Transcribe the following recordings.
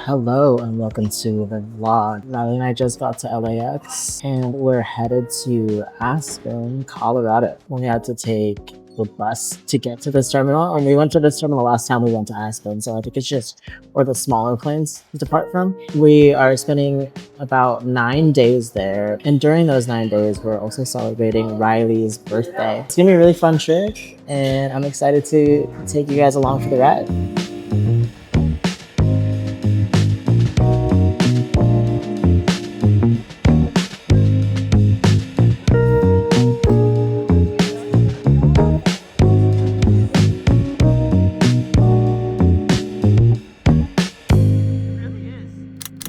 Hello and welcome to the vlog. Riley and I just got to LAX and we're headed to Aspen, Colorado. We had to take the bus to get to this terminal, and we went to this terminal last time we went to Aspen, so I think it's just where the smaller planes depart from. We are spending about 9 days there, and during those 9 days we're also celebrating Riley's birthday. It's gonna be a really fun trip and I'm excited to take you guys along for the ride.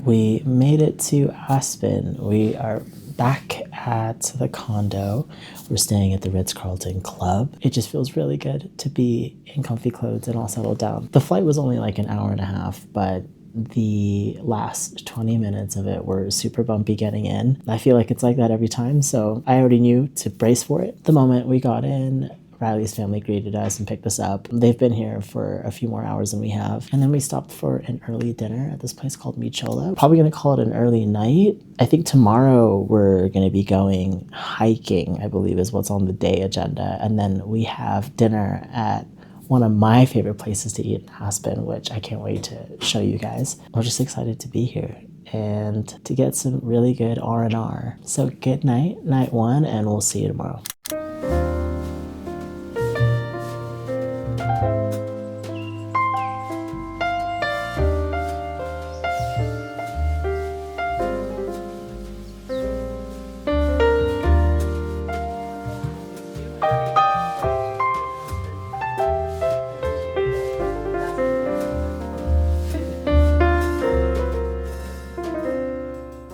We made it to Aspen. We are back at the condo. We're staying at the Ritz-Carlton Club. It just feels really good to be in comfy clothes and all settled down. The flight was only like an hour and a half, but the last 20 minutes of it were super bumpy getting in. I feel like it's like that every time, so I already knew to brace for it. The moment we got in, Riley's family greeted us and picked us up. They've been here for a few more hours than we have. And then we stopped for an early dinner at this place called Chola. Probably gonna call it an early night. I think tomorrow we're gonna be going hiking, I believe is what's on the day agenda. And then we have dinner at one of my favorite places to eat in Aspen, which I can't wait to show you guys. We're just excited to be here and to get some really good R&R. So good night, night one, and we'll see you tomorrow.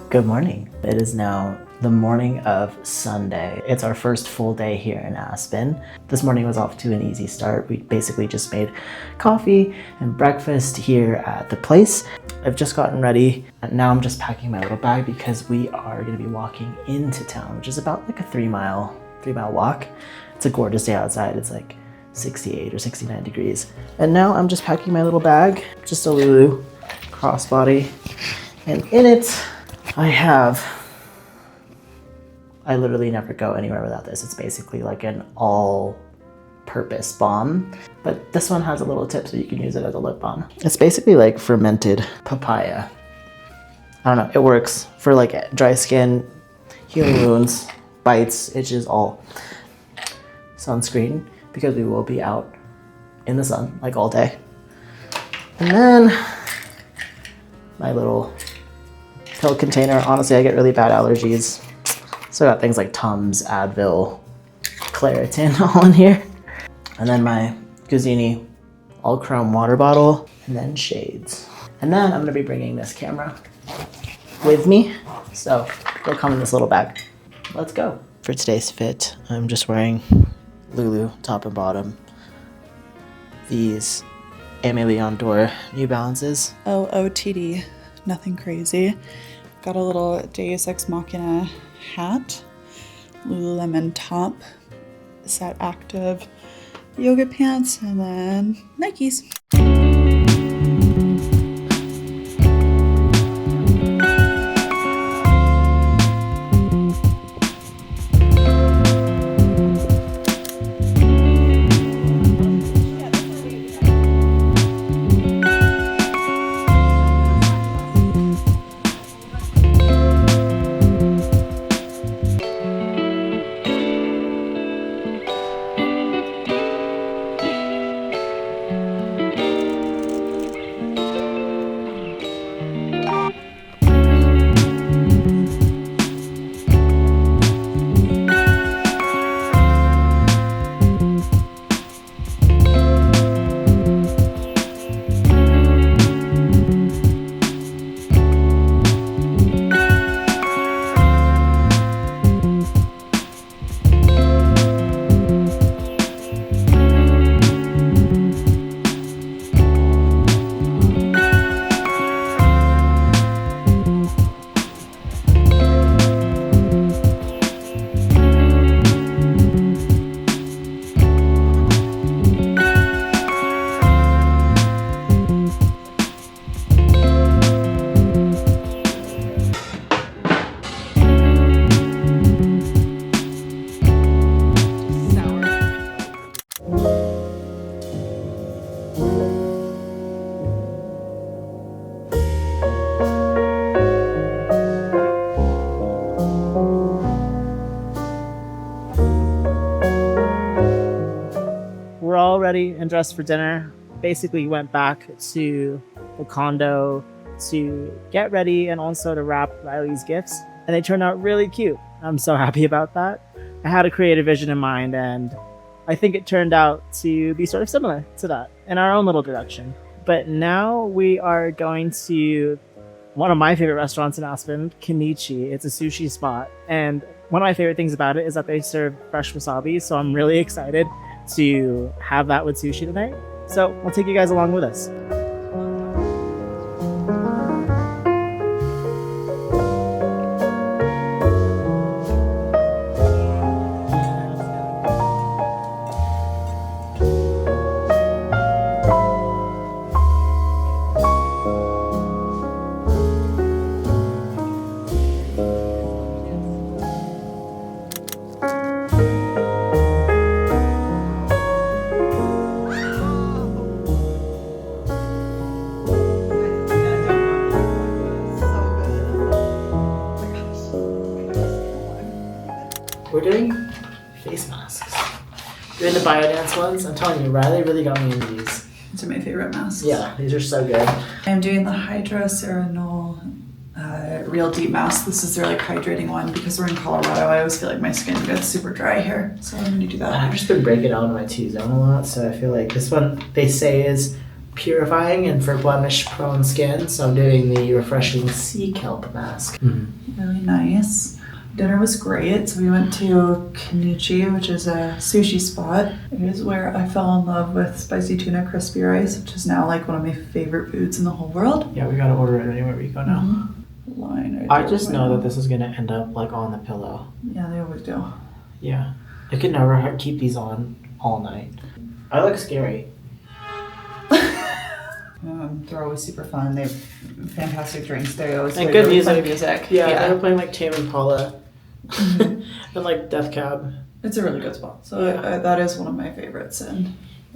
Good morning. It is now the morning of Sunday. It's our first full day here in Aspen. This morning was off to an easy start. We basically just made coffee and breakfast here at the place. I've just gotten ready and now I'm just packing my little bag because we are going to be walking into town, which is about like a 3-mile walk. It's a gorgeous day outside. It's like 68 or 69 degrees. And now I'm just packing my little bag, just a Lulu crossbody, and in it I literally never go anywhere without this. It's basically like an all-purpose balm, but this one has a little tip so you can use it as a lip balm. It's basically like fermented papaya. I don't know, it works for like dry skin, healing wounds, bites, itches, all. Sunscreen, because we will be out in the sun like all day. And then my little pill container. Honestly, I get really bad allergies. So I got things like Tums, Advil, Claritin all in here. And then my Guzini all chrome water bottle, and then shades. And then I'm gonna be bringing this camera with me. So it'll come in this little bag. Let's go. For today's fit, I'm just wearing Lulu top and bottom. These Aimé Leon New Balances. LOTD, nothing crazy. Got a little Deus Ex Machina hat, Lululemon top, Set Active yoga pants, and then Nikes. and dressed for dinner. Basically went back to the condo to get ready and also to wrap Riley's gifts. And they turned out really cute. I'm so happy about that. I had a creative vision in mind, and I think it turned out to be sort of similar to that in our own little direction. But now we are going to one of my favorite restaurants in Aspen, Kenichi. It's a sushi spot. And one of my favorite things about it is that they serve fresh wasabi. So I'm really excited to have that with sushi tonight. So I'll take you guys along with us. We're doing face masks. Doing the biodance ones. I'm telling you, Riley really got me into these. These are my favorite masks. Yeah, these are so good. I'm doing the hydroceranol real deep mask. This is their like hydrating one because we're in Colorado. I always feel like my skin gets super dry here, so I'm gonna do that. I've just been breaking out in my T-zone a lot, so I feel like this one they say is purifying and for blemish prone skin, so I'm doing the refreshing sea kelp mask. Really nice. Dinner was great. So we went to Kenichi, which is a sushi spot. It is where I fell in love with spicy tuna crispy rice, which is now like one of my favorite foods in the whole world. Yeah, we gotta order it anywhere we go now. Line right I there just right know now. that this is gonna end up like on the pillow. Yeah, they always do. Yeah, I could never keep these on all night. I look scary. They're always super fun. They have fantastic drinks. They always And play good really music. fun music. Yeah, they were playing like Tame Impala and like Death Cab. It's a really good spot. So that is one of my favorites in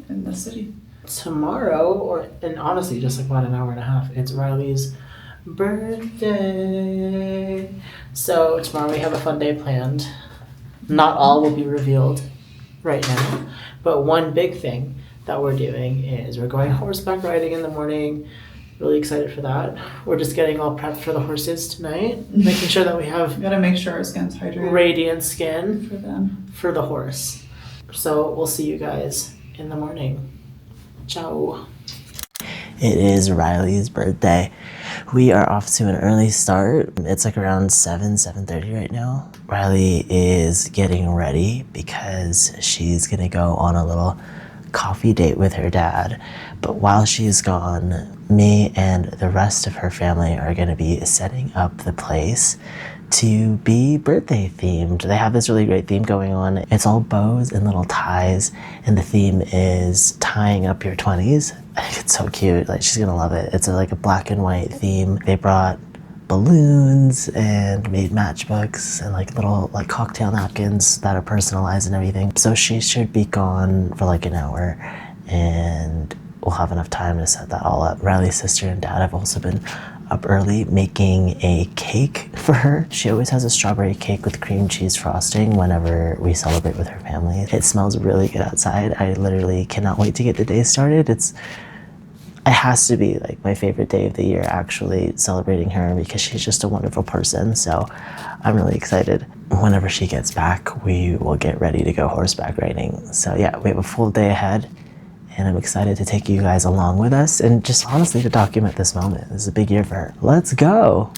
the city. Tomorrow, and honestly, just like about an hour and a half, it's Riley's birthday. So tomorrow we have a fun day planned. Not all will be revealed right now, but one big thing that we're doing is we're going horseback riding in the morning. Really excited for that. We're just getting all prepped for the horses tonight, making sure that we have We gotta make sure our skin's hydrated radiant skin for them. for the horse. So we'll see you guys in the morning. Ciao. It is Riley's birthday. We are off to an early start. It's like around 7:30 right now. Riley is getting ready because she's gonna go on a little coffee date with her dad. But while she's gone, me and the rest of her family are gonna be setting up the place to be birthday themed. They have this really great theme going on. It's all bows and little ties, and the theme is tying up your 20s. I think it's so cute. Like, she's gonna love it. It's like a black and white theme. They brought balloons and made matchbooks and like little like cocktail napkins that are personalized and everything. So she should be gone for like an hour, and we'll have enough time to set that all up. Riley's sister and dad have also been up early making a cake for her. She always has a strawberry cake with cream cheese frosting whenever we celebrate with her family. It smells really good outside. I literally cannot wait to get the day started. It has to be like my favorite day of the year, actually, celebrating her, because she's just a wonderful person. So I'm really excited. Whenever she gets back, we will get ready to go horseback riding. So yeah, we have a full day ahead, and I'm excited to take you guys along with us and just honestly to document this moment. This is a big year for her. Let's go.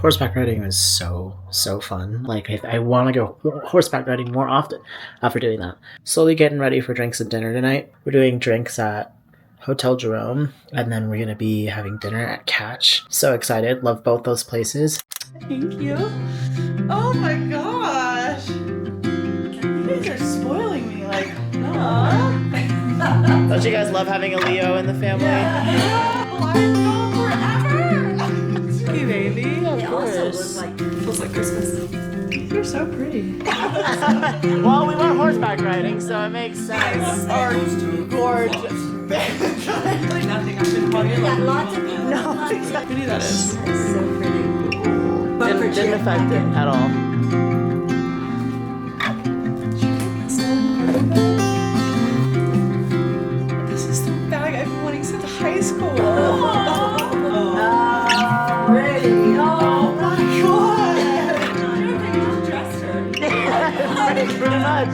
Horseback riding was so fun. Like, I want to go horseback riding more often after doing that. Slowly getting ready for drinks and dinner tonight. We're doing drinks at Hotel Jerome, and then we're going to be having dinner at Catch. So excited. Love both those places. Thank you. Oh my gosh. You guys are spoiling me. Like, Don't you guys love having a Leo in the family? I've known forever. Hey, baby. Of course. Feels like Christmas. You're so pretty. Well, we went horseback riding, so it makes sense. Are gorgeous. Like nothing. I've been hugging. Yeah, lots of people. No, how pretty that is. It's so pretty. Didn't affect it at all. This is the bag I've been wanting since high school. Pretty. Oh my god. You dressed her. Pretty much.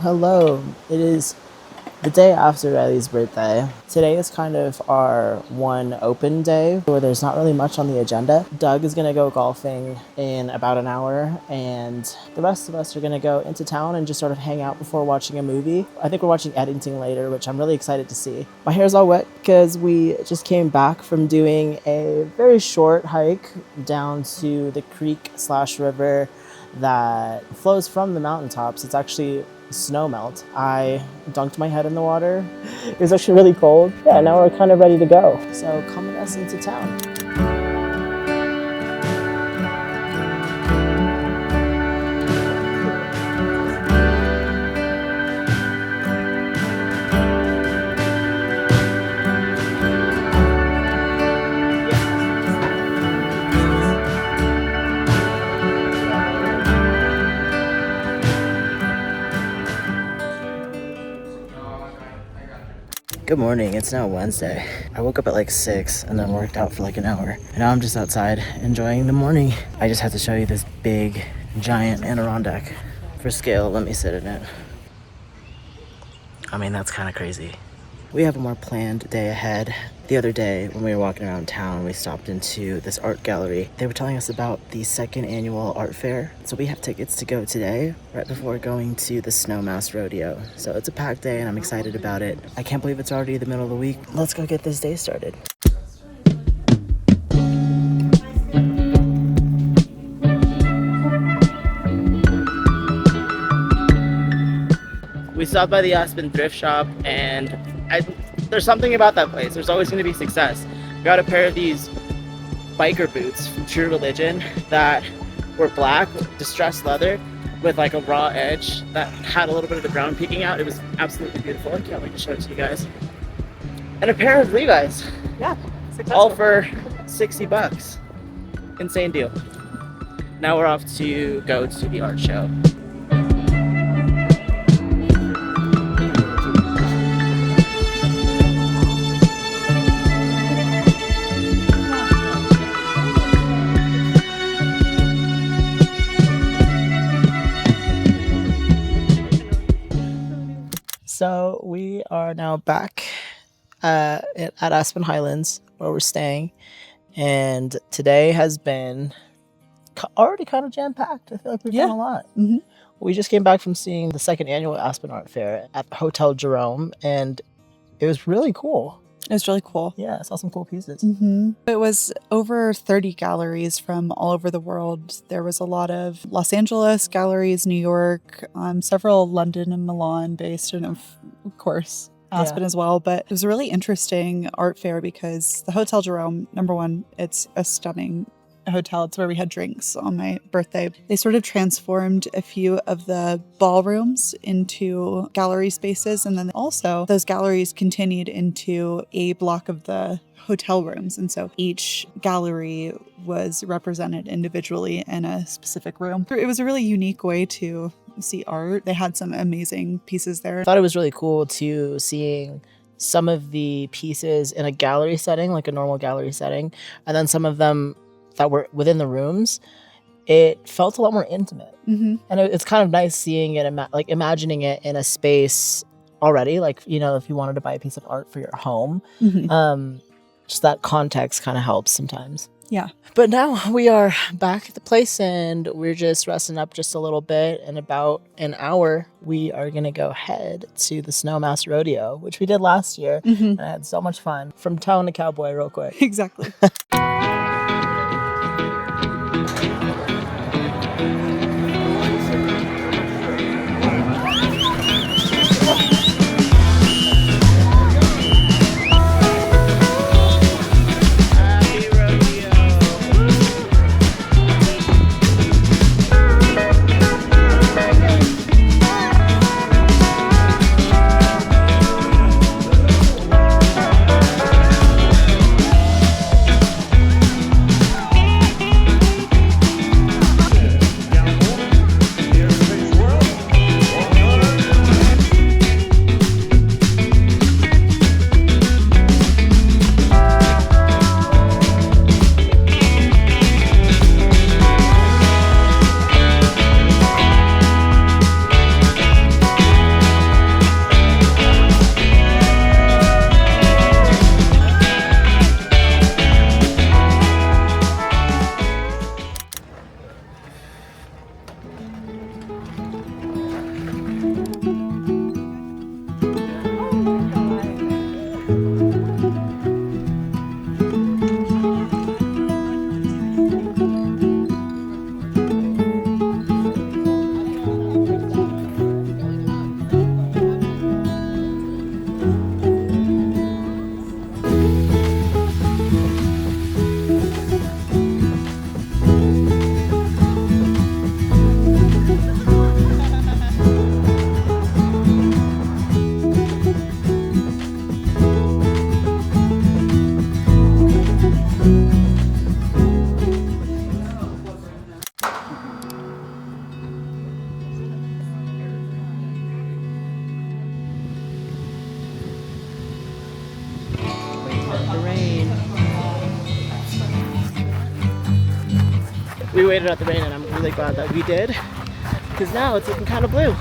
Hello. It is the day after Riley's birthday. Today is kind of our one open day where there's not really much on the agenda. Doug is going to go golfing in about an hour, and the rest of us are going to go into town and just sort of hang out before watching a movie. I think we're watching Eddington later, which I'm really excited to see. My hair's all wet because we just came back from doing a very short hike down to the creek/river that flows from the mountaintops. It's actually snow melt. I dunked my head in the water. It was actually really cold. Yeah, now we're kind of ready to go. So come with us into town. Good morning, it's now Wednesday. I woke up at like 6 and then worked out for like an hour. And now I'm just outside enjoying the morning. I just had to show you this big, giant Adirondack. For scale, let me sit in it. I mean, that's kind of crazy. We have a more planned day ahead. The other day, when we were walking around town, we stopped into this art gallery. They were telling us about the second annual art fair. So we have tickets to go today, right before going to the Snowmass Rodeo. So it's a packed day and I'm excited about it. I can't believe it's already the middle of the week. Let's go get this day started. We stopped by the Aspen thrift shop, and there's something about that place. There's always going to be success. Got a pair of these biker boots from True Religion that were black, distressed leather, with like a raw edge that had a little bit of the brown peeking out. It was absolutely beautiful. I can't wait to show it to you guys. And a pair of Levi's. Yeah. All for 60 bucks. Insane deal. Now we're off to go to the art show. So we are now back at Aspen Highlands, where we're staying, and today has been already kind of jam-packed. I feel like we've done a lot. Mm-hmm. We just came back from seeing the second annual Aspen Art Fair at Hotel Jerome, and it was really cool. It was really cool. Yeah, I saw some cool pieces. Mm-hmm. It was over 30 galleries from all over the world. There was a lot of Los Angeles galleries, New York, several London and Milan based, and of course, Aspen as well. But it was a really interesting art fair because the Hotel Jerome, number one, it's a stunning hotel. It's where we had drinks on my birthday. They sort of transformed a few of the ballrooms into gallery spaces. And then also those galleries continued into a block of the hotel rooms. And so each gallery was represented individually in a specific room. It was a really unique way to see art. They had some amazing pieces there. I thought it was really cool to seeing some of the pieces in a gallery setting, like a normal gallery setting, and then some of them that were within the rooms. It felt a lot more intimate. Mm-hmm. And it's kind of nice seeing it, like imagining it in a space already, like, you know, if you wanted to buy a piece of art for your home, Mm-hmm. just that context kind of helps sometimes. Yeah. But now we are back at the place and we're just resting up just a little bit. In about an hour, we are going to go head to the Snowmass Rodeo, which we did last year. Mm-hmm. And I had so much fun. From town to cowboy real quick. Exactly. We waited out the rain and I'm really glad that we did, because now it's looking kind of blue.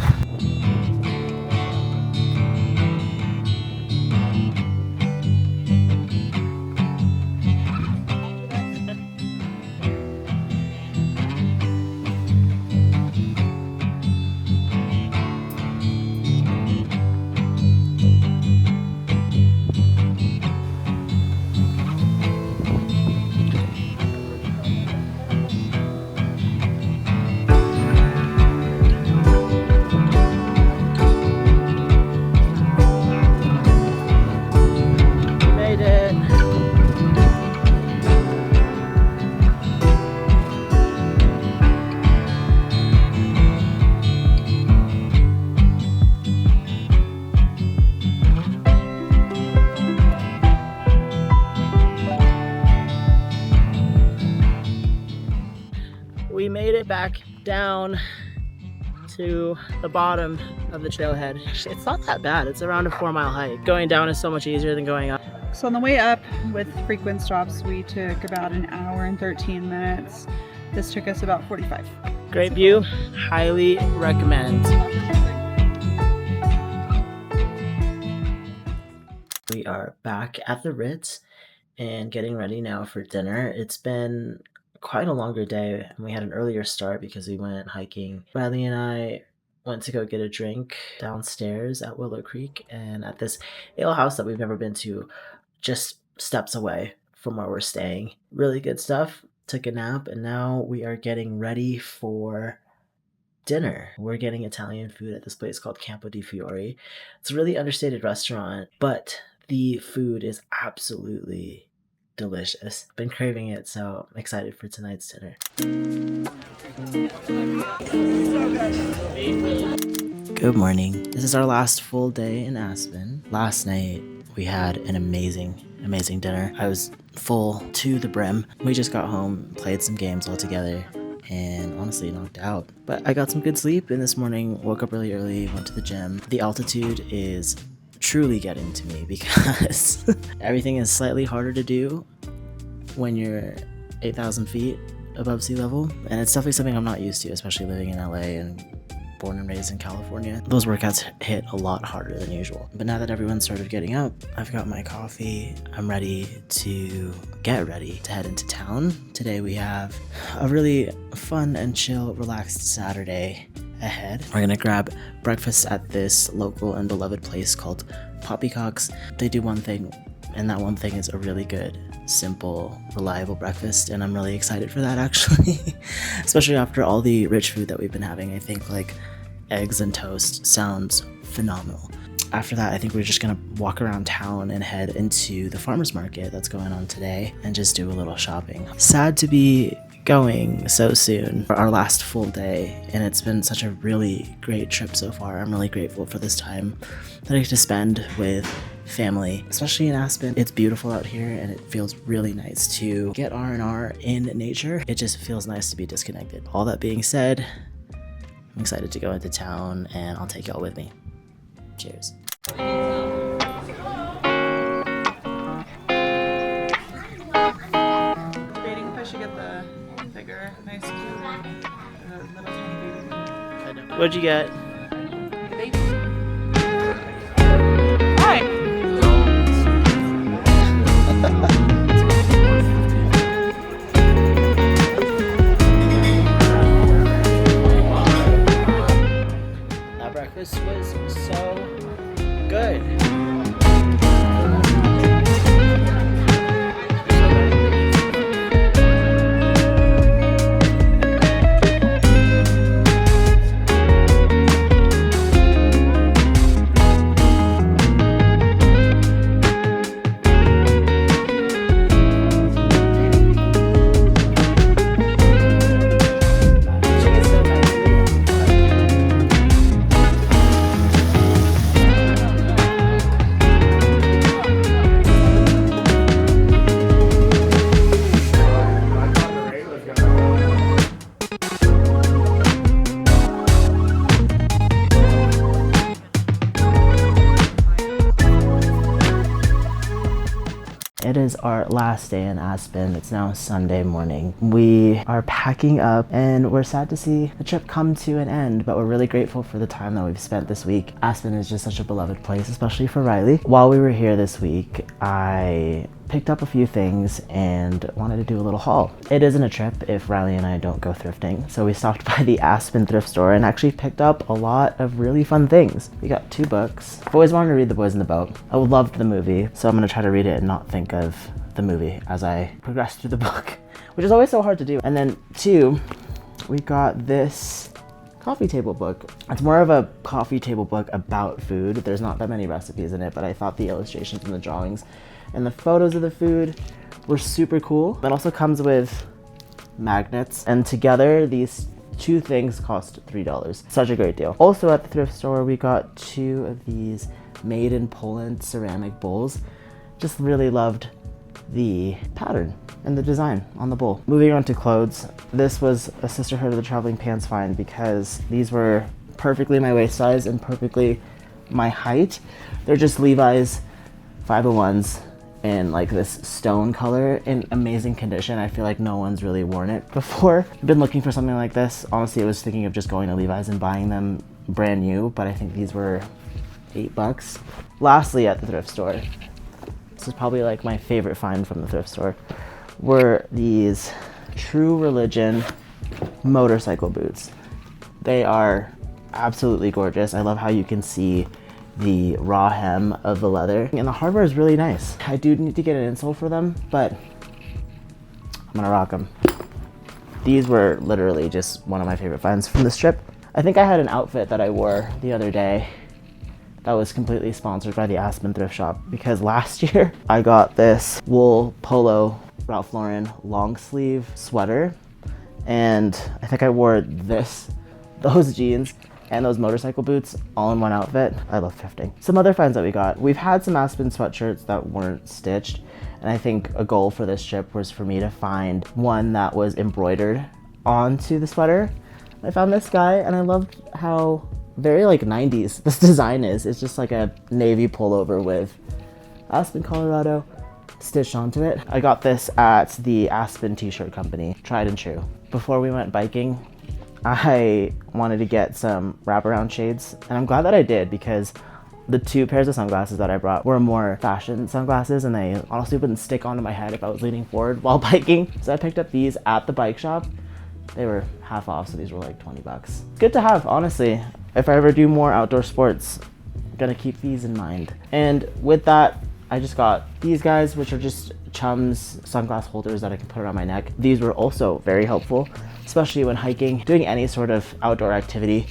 We made it back down to the bottom of the trailhead. It's not that bad. It's around a 4-mile hike. Going down is so much easier than going up. So on the way up, with frequent stops, we took about an hour and 13 minutes. This took us about 45. Great view. Highly recommend. We are back at the Ritz and getting ready now for dinner. It's been quite a longer day, and we had an earlier start because we went hiking. Riley and I went to go get a drink downstairs at Willow Creek and at this ale house that we've never been to, just steps away from where we're staying. Really good stuff. Took a nap, and now we are getting ready for dinner. We're getting Italian food at this place called Campo di Fiori. It's a really understated restaurant, but the food is absolutely delicious. Been craving it, so I'm excited for tonight's dinner. Good morning. This is our last full day in Aspen. Last night we had an amazing dinner. I was full to the brim. We just got home, played some games all together, and honestly knocked out. But I got some good sleep, and this morning woke up really early, went to the gym. The altitude is truly getting to me because everything is slightly harder to do when you're 8,000 feet above sea level, and it's definitely something I'm not used to, especially living in LA and born and raised in California. Those workouts hit a lot harder than usual. But now that everyone's sort of getting up, I've got my coffee. I'm ready to head into town. Today we have a really fun and chill, relaxed Saturday ahead. We're gonna grab breakfast at this local and beloved place called Poppycock's. They do one thing, and that one thing is a really good, simple, reliable breakfast, and I'm really excited for that actually. Especially after all the rich food that we've been having. I think like eggs and toast sounds phenomenal. After that, I think we're just gonna walk around town and head into the farmer's market that's going on today and just do a little shopping. Sad to be going so soon for our last full day, and it's been such a really great trip so far. I'm really grateful for this time that I get to spend with family, especially in Aspen. It's beautiful out here, and it feels really nice to get R&R in nature. It just feels nice to be disconnected. All that being said, I'm excited to go into town, and I'll take y'all with me. Cheers. Debating if I should get the bigger, nice cooler, the little tiny baby. What'd you get? The baby. Hi. That breakfast was so good. It is our last day in Aspen. It's now Sunday morning. We are packing up, and we're sad to see the trip come to an end, but we're really grateful for the time that we've spent this week. Aspen is just such a beloved place, especially for Riley. While we were here this week, I picked up a few things and wanted to do a little haul. It isn't a trip if Riley and I don't go thrifting, so we stopped by the Aspen thrift store and actually picked up a lot of really fun things. We got 2 books. I've always wanted to read The Boys in the Boat. I loved the movie, so I'm gonna try to read it and not think of the movie as I progress through the book, which is always so hard to do. And then 2, we got this coffee table book. It's more of a coffee table book about food. There's not that many recipes in it, but I thought the illustrations and the drawings and the photos of the food were super cool. It also comes with magnets, and together these 2 things cost $3. Such a great deal. Also at the thrift store, we got 2 of these made in Poland ceramic bowls. Just really loved the pattern and the design on the bowl. Moving on to clothes, this was a Sisterhood of the Traveling Pants find because these were perfectly my waist size and perfectly my height. They're just Levi's 501s in like this stone color in amazing condition. I feel like no one's really worn it before. I've been looking for something like this. Honestly, I was thinking of just going to Levi's and buying them brand new, but I think these were $8. Lastly, at the thrift store, this is probably like my favorite find from the thrift store, were these True Religion motorcycle boots. They are absolutely gorgeous. I love how you can see the raw hem of the leather, and the hardware is really nice. I do need to get an insole for them, but I'm gonna rock them. These were literally just one of my favorite finds from this trip. I think I had an outfit that I wore the other day that was completely sponsored by the Aspen thrift shop, because last year I got this wool polo Ralph Lauren long sleeve sweater, and I think I wore those jeans and those motorcycle boots all in one outfit. I love thrifting. Some other finds that we got. We've had some Aspen sweatshirts that weren't stitched, and I think a goal for this trip was for me to find one that was embroidered onto the sweater. I found this guy, and I loved how very like 90s this design is. It's just like a navy pullover with Aspen, Colorado stitched onto it. I got this at the Aspen t-shirt company, tried and true. Before we went biking, I wanted to get some wraparound shades, and I'm glad that I did, because the 2 pairs of sunglasses that I brought were more fashion sunglasses, and they honestly wouldn't stick onto my head if I was leaning forward while biking. So I picked up these at the bike shop. They were half off, so these were like 20 bucks. Good to have, honestly. If I ever do more outdoor sports, I'm gonna keep these in mind. And with that, I just got these guys, which are just Chum's sunglass holders that I can put around my neck. These were also very helpful, especially when hiking, doing any sort of outdoor activity.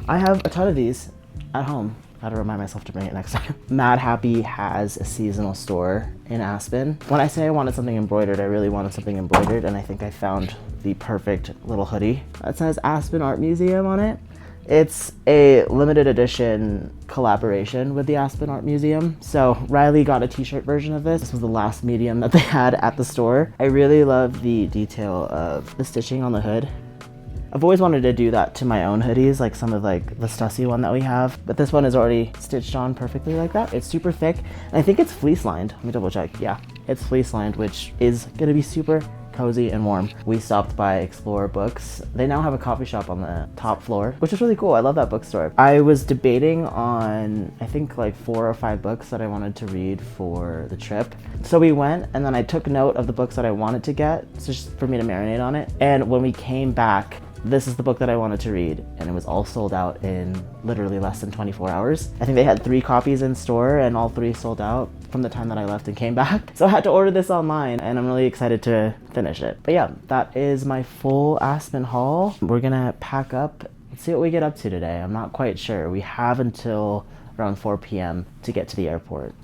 I have a ton of these at home. Gotta remind myself to bring it next time. Mad Happy has a seasonal store in Aspen. When I say I wanted something embroidered, I really wanted something embroidered, and I think I found the perfect little hoodie that says Aspen Art Museum on it. It's a limited edition collaboration with the Aspen Art Museum. So Riley got a t-shirt version of this. This was the last medium that they had at the store. I really love the detail of the stitching on the hood. I've always wanted to do that to my own hoodies, like some of like the Stussy one that we have, but this one is already stitched on perfectly like that. It's super thick, and I think it's fleece lined. Let me double check. Yeah, it's fleece lined, which is gonna be super cozy and warm. We stopped by Explore Books. They now have a coffee shop on the top floor, which is really cool. I love that bookstore. I was debating on, I think like 4 or 5 books that I wanted to read for the trip. So we went, and then I took note of the books that I wanted to get, just for me to marinate on it. And when we came back, this is the book that I wanted to read, and it was all sold out in literally less than 24 hours. I think they had 3 copies in store, and all 3 sold out from the time that I left and came back. So I had to order this online, and I'm really excited to finish it. But yeah, that is my full Aspen haul. We're gonna pack up. Let's see what we get up to today. I'm not quite sure. We have until around 4 p.m. to get to the airport.